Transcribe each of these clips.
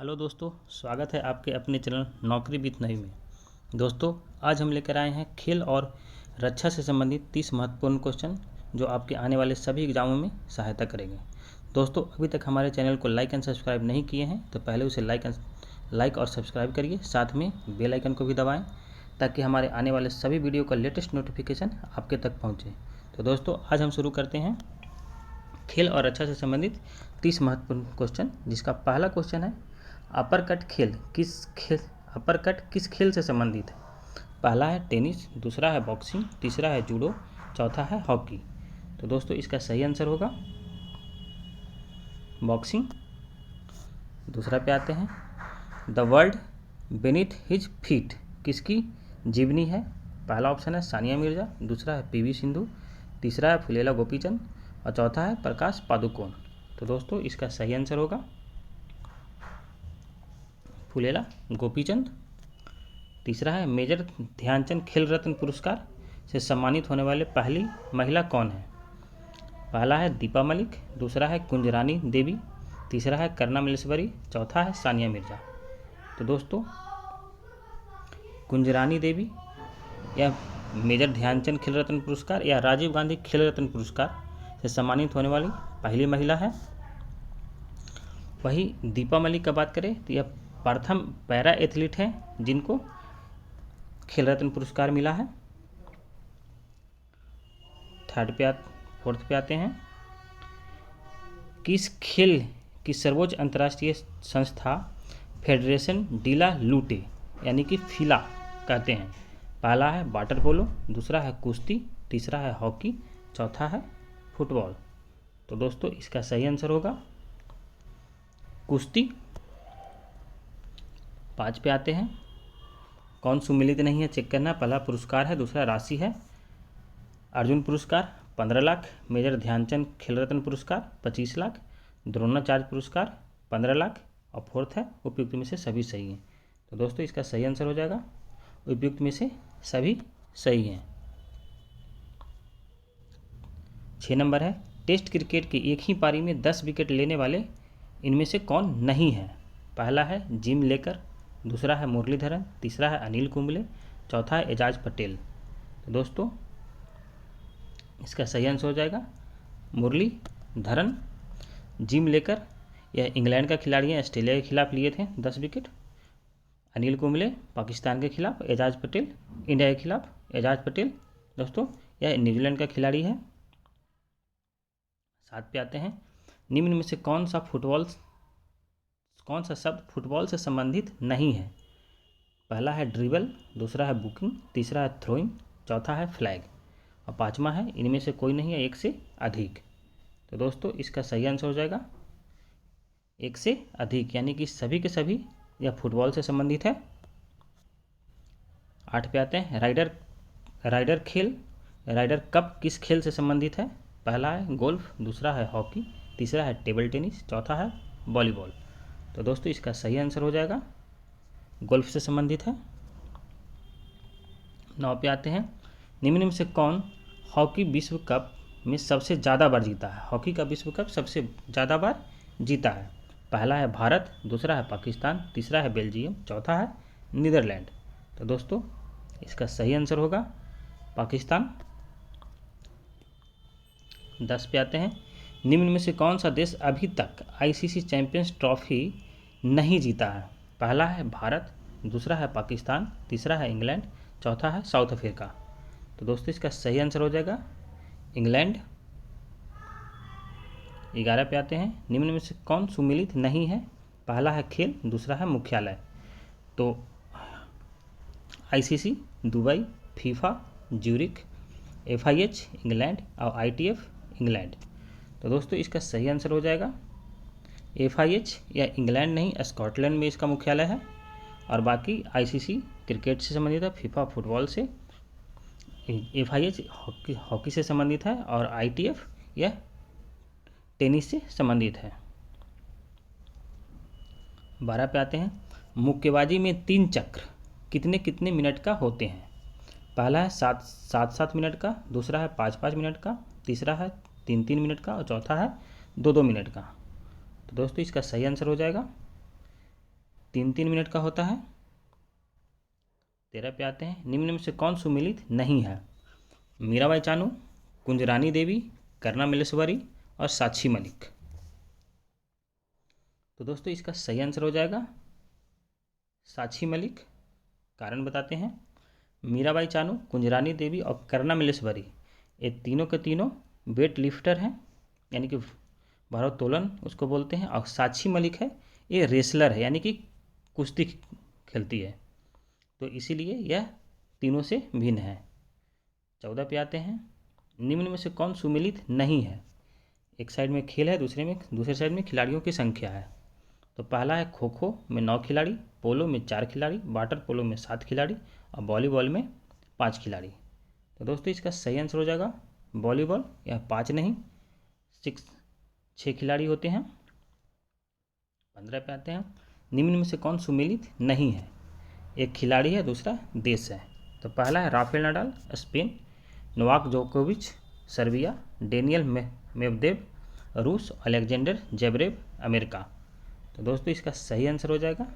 Hello दोस्तों, स्वागत है आपके अपने चैनल नौकरी विद नई में। दोस्तों, आज हम लेकर आए हैं खेल और रक्षा से संबंधित 30 महत्वपूर्ण क्वेश्चन जो आपके आने वाले सभी एग्जामों में सहायता करेंगे। दोस्तों, अभी तक हमारे चैनल को लाइक एंड सब्सक्राइब नहीं किए हैं तो पहले उसे लाइक और सब्सक्राइब करिए, साथ में बेल आइकन को भी दबाएँ ताकि हमारे आने वाले सभी वीडियो का लेटेस्ट नोटिफिकेशन आपके तक पहुँचे। तो दोस्तों, आज हम शुरू करते हैं खेल और रक्षा से संबंधित 30 महत्वपूर्ण क्वेश्चन, जिसका पहला क्वेश्चन है अपर कट किस खेल से संबंधित है। पहला है टेनिस, दूसरा है बॉक्सिंग, तीसरा है जूडो, चौथा है हॉकी। तो दोस्तों, इसका सही आंसर होगा बॉक्सिंग। दूसरा पे आते हैं, the world beneath his feet किसकी जीवनी है। पहला ऑप्शन है सानिया मिर्जा, दूसरा है पीवी सिंधु, तीसरा है फुलेला गोपीचंद और चौथा है प्रकाश पादुकोण। तो दोस्तों, इसका सही आंसर होगा फुलेला गोपीचंद। तीसरा है मेजर ध्यानचंद खेल रत्न पुरस्कार से सम्मानित होने वाले पहली महिला कौन है। पहला है दीपा मलिक, दूसरा है कुंजरानी देवी, तीसरा है करना मल्लेश्वरी, चौथा है सानिया मिर्जा। तो दोस्तों, कुंजरानी देवी या मेजर ध्यानचंद खेल रत्न पुरस्कार या राजीव गांधी खेल रत्न पुरस्कार से सम्मानित होने वाली पहली महिला है। वही दीपा मलिक का बात करें तो यह प्रथम पैरा एथलीट हैं जिनको खेल रत्न पुरस्कार मिला है। फोर्थ पे आते हैं, किस खेल की सर्वोच्च अंतर्राष्ट्रीय संस्था फेडरेशन डीला लूटे यानी कि फिला कहते हैं। पहला है वाटर पोलो, दूसरा है कुश्ती, तीसरा है हॉकी, चौथा है फुटबॉल। तो दोस्तों, इसका सही आंसर होगा कुश्ती। 5 पे आते हैं, कौन सुमिलित नहीं है चेक करना। पहला पुरस्कार है, दूसरा राशि है। अर्जुन पुरस्कार 15 लाख, मेजर ध्यानचंद खेल रत्न पुरस्कार 25 लाख, द्रोणाचार्य पुरस्कार 15 लाख और फोर्थ है उपयुक्त में से सभी सही हैं। तो दोस्तों, इसका सही आंसर हो जाएगा उपयुक्त में से सभी सही हैं। 6 नंबर है, टेस्ट क्रिकेट की एक ही पारी में 10 विकेट लेने वाले इनमें से कौन नहीं है। पहला है जिम लेकर, दूसरा है मुरलीधरन, तीसरा है अनिल कुंबले, चौथा है एजाज पटेल। तो दोस्तों, इसका सही आंसर हो जाएगा मुरलीधरन। जिम लेकर यह इंग्लैंड का खिलाड़ी है, ऑस्ट्रेलिया के खिलाफ लिए थे 10 विकेट। अनिल कुंबले पाकिस्तान के खिलाफ, एजाज पटेल इंडिया के खिलाफ। एजाज पटेल दोस्तों यह न्यूजीलैंड का खिलाड़ी है। 7 पे आते हैं, निम्न में से कौन सा शब्द फुटबॉल से संबंधित नहीं है। पहला है ड्रिबल, दूसरा है बुकिंग, तीसरा है थ्रोइंग, चौथा है फ्लैग और पांचवा है इनमें से कोई नहीं है एक से अधिक। तो दोस्तों, इसका सही आंसर हो जाएगा एक से अधिक, यानी कि सभी के सभी यह फुटबॉल से संबंधित है। 8 पे आते हैं, राइडर कप किस खेल से संबंधित है। पहला है गोल्फ, दूसरा है हॉकी, तीसरा है टेबल टेनिस, चौथा है वॉलीबॉल। तो दोस्तों, इसका सही आंसर हो जाएगा गोल्फ से संबंधित है। 9 पे आते हैं, निम्न में से कौन हॉकी विश्व कप में सबसे ज़्यादा बार जीता है। हॉकी का विश्व कप सबसे ज़्यादा बार जीता है। पहला है भारत, दूसरा है पाकिस्तान, तीसरा है बेल्जियम, चौथा है नीदरलैंड। तो दोस्तों, इसका सही आंसर होगा पाकिस्तान। 10 पे आते हैं, निम्न में से कौन सा देश अभी तक आईसीसी चैंपियंस ट्रॉफी नहीं जीता है। पहला है भारत, दूसरा है पाकिस्तान, तीसरा है इंग्लैंड, चौथा है साउथ अफ्रीका। तो दोस्तों, इसका सही आंसर हो जाएगा इंग्लैंड। 11 पे आते हैं, निम्न में से कौन सुमिलित नहीं है। पहला है खेल, दूसरा है मुख्यालय। तो ICC Dubai, FIFA Zurich, FIH England और आईटीएफ इंग्लैंड। तो दोस्तों, इसका सही आंसर हो जाएगा एफआईएच या इंग्लैंड नहीं, स्कॉटलैंड में इसका मुख्यालय है। और बाकी आईसीसी क्रिकेट से संबंधित है, फीफा फुटबॉल से, एफआईएच हॉकी से संबंधित है और आईटीएफ यह टेनिस से संबंधित है। 12 पे आते हैं, मुक्केबाजी में 3 चक्र कितने कितने मिनट का होते हैं। पहला है 7 मिनट का, दूसरा है 5 मिनट का, तीसरा है 3 मिनट का और चौथा है 2 मिनट का। तो दोस्तों, इसका सही आंसर हो जाएगा 3-3 मिनट का होता है। 13 पे आते हैं, निम्न में से कौन सुमिलित नहीं है? मीराबाई चानू, कुंजरानी देवी, करना मिलेश्वरी और साक्षी मलिक। तो दोस्तों इसका सही आंसर हो जाएगा साक्षी मलिक। कारण बताते हैं, मीराबाई चानू, कुंजरानी देवी और करना मिलेश्वरी ये तीनों के तीनों वेट लिफ्टर हैं, यानी कि भारोत्तोलन उसको बोलते हैं। और साक्षी मलिक है, ये रेसलर है, यानी कि कुश्ती खेलती है, तो इसीलिए यह तीनों से भिन्न है। 14 पे आते हैं, निम्न में से कौन सुमिलित नहीं है? एक साइड में खेल है, दूसरे साइड में खिलाड़ियों की संख्या है। तो पहला है खो खो में 9 खिलाड़ी, पोलो में 4 खिलाड़ी, वाटर पोलो में 7 खिलाड़ी और वॉलीबॉल में 5 खिलाड़ी। तो दोस्तों इसका सही आंसर हो जाएगा वॉलीबॉल, यह 5 नहीं 6 खिलाड़ी होते हैं। 15 पे आते हैं, निम्न में से कौन सुमिलित नहीं है? एक खिलाड़ी है, दूसरा देश है। तो पहला है राफेल नडाल स्पेन, नोवाक जोकोविच सर्बिया, डेनियल मेवदेव रूस, अलेक्जेंडर जेबरेव अमेरिका। तो दोस्तों इसका सही आंसर हो जाएगा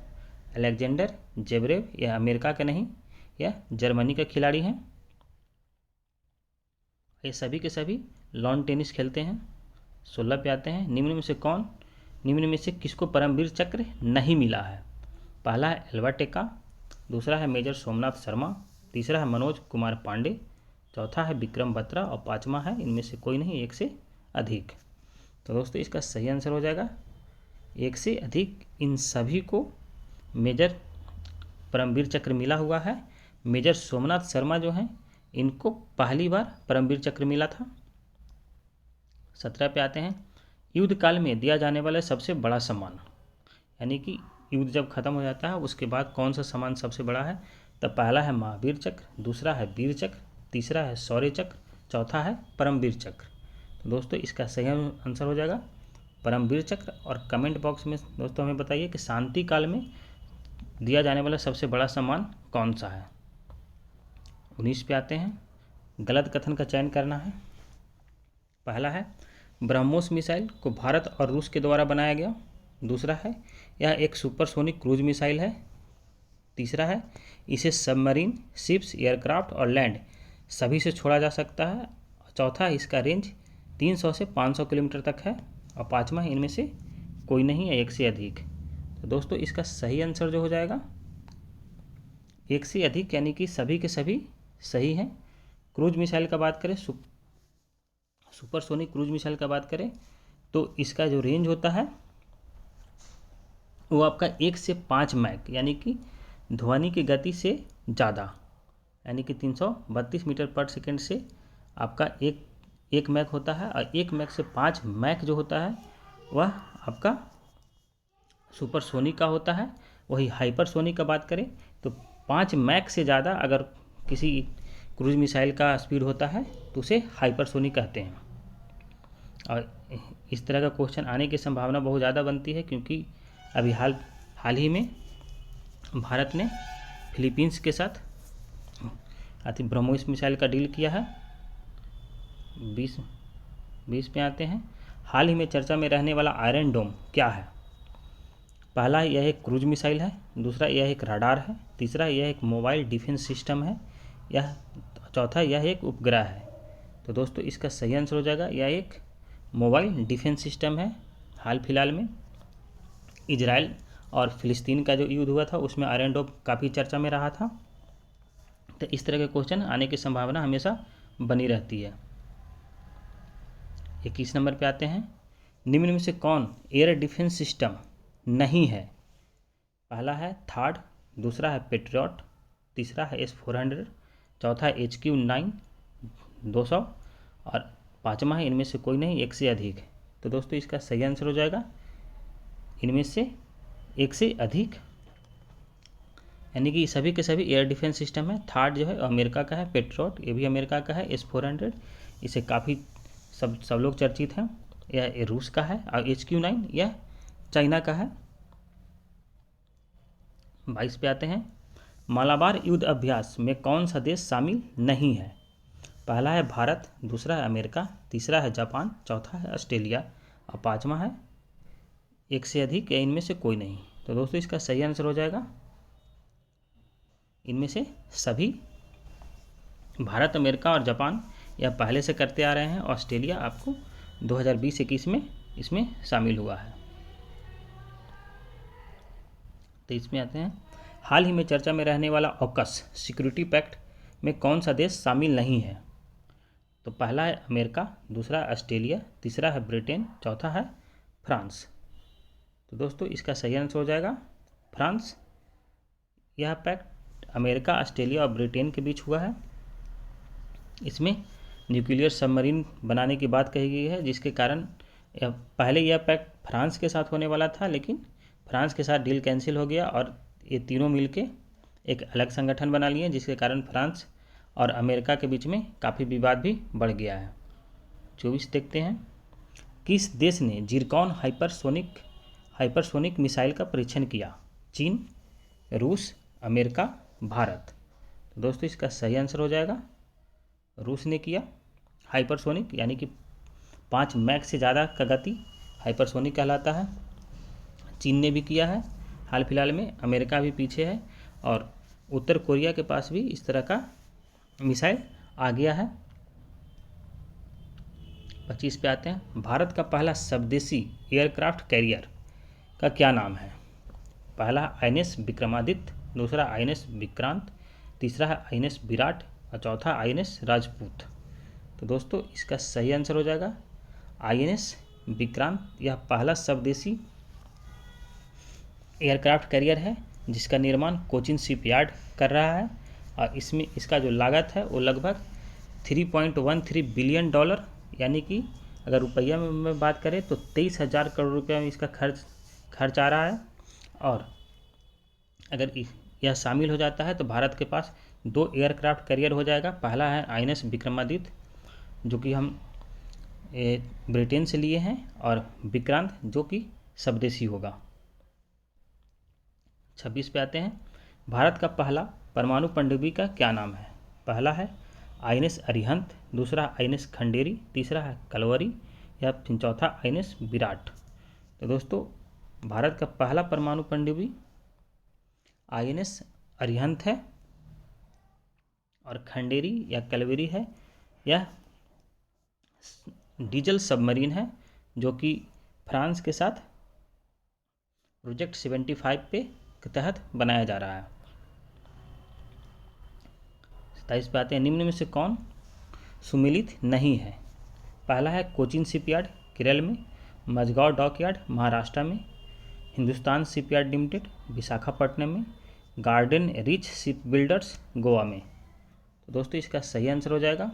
अलेक्जेंडर जेबरेव, यह अमेरिका का नहीं, यह जर्मनी का खिलाड़ी हैं। ये सभी के सभी लॉन टेनिस खेलते हैं। 16 पे आते हैं, निम्न में से किसको परमवीर चक्र नहीं मिला है? पहला है एल्वा टेका, दूसरा है मेजर सोमनाथ शर्मा, तीसरा है मनोज कुमार पांडे, चौथा है विक्रम बत्रा और पांचवा है इनमें से कोई नहीं, एक से अधिक। तो दोस्तों इसका सही आंसर हो जाएगा एक से अधिक। इन सभी को मेजर परमवीर चक्र मिला हुआ है। मेजर सोमनाथ शर्मा जो हैं इनको पहली बार परमवीर चक्र मिला था। 17 पे आते हैं, युद्ध काल में दिया जाने वाला सबसे बड़ा सम्मान, यानी कि युद्ध जब खत्म हो जाता है उसके बाद कौन सा सम्मान सबसे बड़ा है? तो पहला है महावीर चक्र, दूसरा है वीर चक्र, तीसरा है शौर्य चक्र, चौथा है परमवीर चक्र। तो दोस्तों इसका सही आंसर हो जाएगा परमवीर चक्र। और कमेंट बॉक्स में दोस्तों हमें बताइए कि शांति काल में दिया जाने वाला सबसे बड़ा सम्मान कौन सा है? 19 पे आते हैं, गलत कथन का चयन करना है। पहला है ब्रह्मोस मिसाइल को भारत और रूस के द्वारा बनाया गया, दूसरा है यह एक सुपरसोनिक क्रूज मिसाइल है, तीसरा है इसे सबमरीन, शिप्स, एयरक्राफ्ट और लैंड सभी से छोड़ा जा सकता है, चौथा है इसका रेंज 300 से 500 किलोमीटर तक है, और पाँचवा है इनमें से कोई नहीं है, एक से अधिक। तो दोस्तों इसका सही आंसर जो हो जाएगा एक से अधिक, यानी कि सभी के सभी सही हैं। क्रूज मिसाइल का बात करें, सुपरसोनिक क्रूज मिसाइल का बात करें तो इसका जो रेंज होता है वो आपका 1 से 5 मैक, यानी कि ध्वनि की गति से ज़्यादा, यानी कि 332 मीटर पर सेकेंड से आपका एक मैक होता है। और 1 मैक से 5 मैक जो होता है वह आपका सुपरसोनिक का होता है। वही हाइपरसोनिक का बात करें तो 5 मैक से ज़्यादा अगर किसी क्रूज मिसाइल का स्पीड होता है तो उसे हाइपरसोनिक कहते हैं। और इस तरह का क्वेश्चन आने की संभावना बहुत ज़्यादा बनती है, क्योंकि अभी हाल ही में भारत ने फिलीपींस के साथ ब्रह्मोस मिसाइल का डील किया है। 20 पे आते हैं, हाल ही में चर्चा में रहने वाला आयरन डोम क्या है? पहला यह एक क्रूज मिसाइल है, दूसरा यह एक राडार है, तीसरा यह एक मोबाइल डिफेंस सिस्टम है, चौथा यह एक उपग्रह है। तो दोस्तों इसका सही आंसर हो जाएगा यह एक मोबाइल डिफेंस सिस्टम है। हाल फिलहाल में इजराइल और फिलिस्तीन का जो युद्ध हुआ था उसमें आयरन डोम काफ़ी चर्चा में रहा था। तो इस तरह के क्वेश्चन आने की संभावना हमेशा बनी रहती है। 21 नंबर पे आते हैं, निम्न में से कौन एयर डिफेंस सिस्टम नहीं है? पहला है थार्ड, दूसरा है पेट्रियट, तीसरा है S-400, चौथा है HQ-9 200 और पाँचवा है इनमें से कोई नहीं, एक से अधिक। तो दोस्तों इसका सही आंसर हो जाएगा इनमें से एक से अधिक, यानी कि सभी के सभी एयर डिफेंस सिस्टम है। थार्ड जो है अमेरिका का है, पेट्रियट ये भी अमेरिका का है, S-400 इसे काफ़ी सब लोग चर्चित हैं, यह रूस का है, और HQ-9 यह चाइना का है। 22 पे आते हैं, मालाबार युद्ध अभ्यास में कौन सा देश शामिल नहीं है? पहला है भारत, दूसरा है अमेरिका, तीसरा है जापान, चौथा है ऑस्ट्रेलिया और पाँचवा है एक से अधिक या इनमें से कोई नहीं। तो दोस्तों इसका सही आंसर हो जाएगा इनमें से सभी। भारत, अमेरिका और जापान यह पहले से करते आ रहे हैं। ऑस्ट्रेलिया आपको 2020-21 में इसमें शामिल हुआ है। तो इसमें आते हैं, हाल ही में चर्चा में रहने वाला ऑकस सिक्योरिटी पैक्ट में कौन सा देश शामिल नहीं है? तो पहला है अमेरिका, दूसरा ऑस्ट्रेलिया, तीसरा है ब्रिटेन, चौथा है फ्रांस। तो दोस्तों इसका सही आंसर हो जाएगा फ्रांस। यह पैक्ट अमेरिका, ऑस्ट्रेलिया और ब्रिटेन के बीच हुआ है। इसमें न्यूक्लियर सबमरीन बनाने की बात कही गई है, जिसके कारण पहले यह पैक्ट फ्रांस के साथ होने वाला था, लेकिन फ्रांस के साथ डील कैंसिल हो गया और ये तीनों मिलके एक अलग संगठन बना लिए, जिसके कारण फ्रांस और अमेरिका के बीच में काफ़ी विवाद भी बढ़ गया है। 24 देखते हैं, किस देश ने जिरकॉन हाइपरसोनिक मिसाइल का परीक्षण किया? चीन, रूस, अमेरिका, भारत। तो दोस्तों इसका सही आंसर हो जाएगा रूस ने किया। हाइपरसोनिक यानी कि 5 मैक से ज़्यादा का गति हाइपरसोनिक कहलाता है। चीन ने भी किया है हाल फिलहाल में, अमेरिका भी पीछे है और उत्तर कोरिया के पास भी इस तरह का मिसाइल आ गया है। 25 पे आते हैं, भारत का पहला स्वदेशी एयरक्राफ्ट कैरियर का क्या नाम है? पहला INS विक्रमादित्य, दूसरा INS विक्रांत, तीसरा है INS विराट और चौथा INS राजपूत। तो दोस्तों इसका सही आंसर हो जाएगा INS विक्रांत। यह पहला स्वदेशी एयरक्राफ्ट कैरियर है जिसका निर्माण कोचिन शिपयार्ड कर रहा है और इसमें इसका जो लागत है वो लगभग $3.13 बिलियन, यानी कि अगर रुपया में बात करें तो 23,000 करोड़ रुपया में इसका खर्च आ रहा है। और अगर यह शामिल हो जाता है तो भारत के पास 2 एयरक्राफ्ट कैरियर हो जाएगा। पहला है INS विक्रमादित्य, जो कि हम ब्रिटेन से लिए हैं, और विक्रांत जो कि स्वदेशी होगा। 26 पे आते हैं, भारत का पहला परमाणु पनडुब्बी का क्या नाम है? पहला है INS अरिहंत, दूसरा INS खंडेरी, तीसरा है कलवरी या फिर चौथा INS विराट। तो दोस्तों भारत का पहला परमाणु पनडुब्बी INS अरिहंत है और खंडेरी या कलवरी है। यह डीजल सबमरीन है जो कि फ्रांस के साथ प्रोजेक्ट 75 के तहत बनाया जा रहा है। 27 पे आते हैं, निम्न में से कौन सुमेलित नहीं है? पहला है कोचिन शिपयार्ड केरल में, मझगांव डॉकयार्ड महाराष्ट्र में, हिंदुस्तान शिपयार्ड लिमिटेड विशाखापट्टनम में, garden rich ship builders Goa में। तो दोस्तों इसका सही आंसर हो जाएगा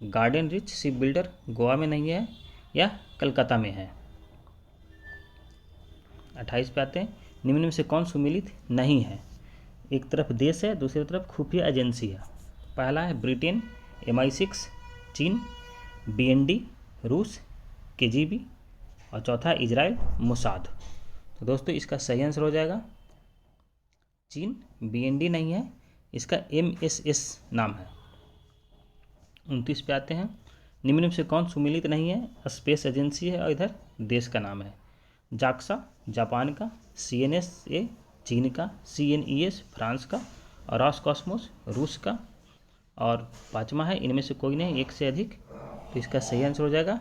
garden rich ship builder Goa में नहीं है, यह कलकत्ता में है। 28 पे आते हैं, निम्न में से कौन सुमेलित नहीं है? एक तरफ देश है, दूसरी तरफ खुफिया एजेंसी है। पहला है ब्रिटेन MI6, चीन BND, रूस KGB और चौथा इजराइल मोसाद। तो दोस्तों इसका सही आंसर हो जाएगा चीन। BND नहीं है, इसका MSS नाम है। 29 पे आते हैं, निम्न में से कौन सुमेलित नहीं है? स्पेस एजेंसी है और इधर देश का नाम है। जाक्सा जापान का, CNSA चीन का, CNES फ्रांस का और रॉसकॉस्मोस रूस का, और 5वां है इनमें से कोई नहीं, एक से अधिक। तो इसका सही आंसर हो जाएगा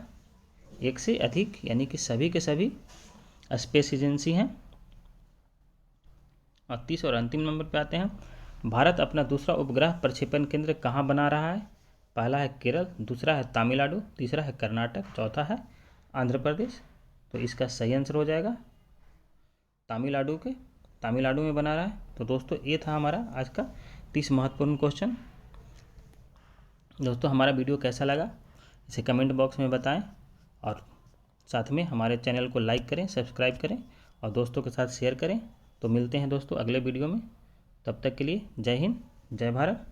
एक से अधिक, यानी कि सभी के सभी स्पेस एजेंसी हैं। 38 और अंतिम नंबर पे आते हैं, भारत अपना दूसरा उपग्रह प्रक्षेपण केंद्र कहाँ बना रहा है? पहला है केरल, दूसरा है तमिलनाडु, तीसरा है कर्नाटक, चौथा है आंध्र प्रदेश। तो इसका सही आंसर हो जाएगा तमिलनाडु में बना रहा है। तो दोस्तों ये था हमारा आज का 30 महत्वपूर्ण क्वेश्चन। दोस्तों हमारा वीडियो कैसा लगा इसे कमेंट बॉक्स में बताएं और साथ में हमारे चैनल को लाइक करें, सब्सक्राइब करें और दोस्तों के साथ शेयर करें। तो मिलते हैं दोस्तों अगले वीडियो में, तब तक के लिए जय हिंद, जय भारत।